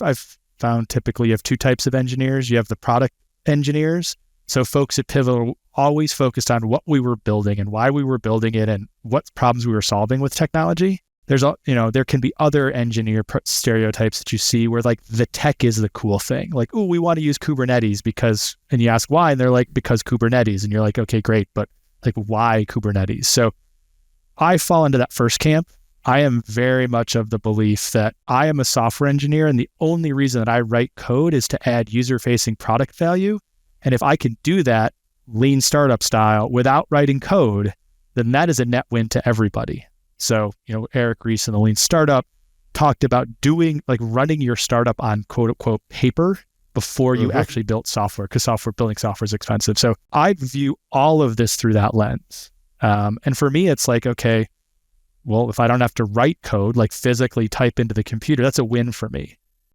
I've found typically you have two types of engineers. You have the product engineers. So folks at Pivot are always focused on what we were building and why we were building it and what problems we were solving with technology. There can be other engineer stereotypes that you see where like the tech is the cool thing. Like, oh, we want to use Kubernetes because, and you ask why, and they're like, because Kubernetes. And you're like, okay, great. But like, why Kubernetes? So I fall into that first camp. I am very much of the belief that I am a software engineer, and the only reason that I write code is to add user-facing product value. And if I can do that lean startup style without writing code, then that is a net win to everybody. So, Eric Ries in the Lean Startup talked about running your startup on quote unquote paper before you actually built software, because building software is expensive. So I view all of this through that lens. And for me, it's like, okay, well, if I don't have to write code, like physically type into the computer, that's a win for me.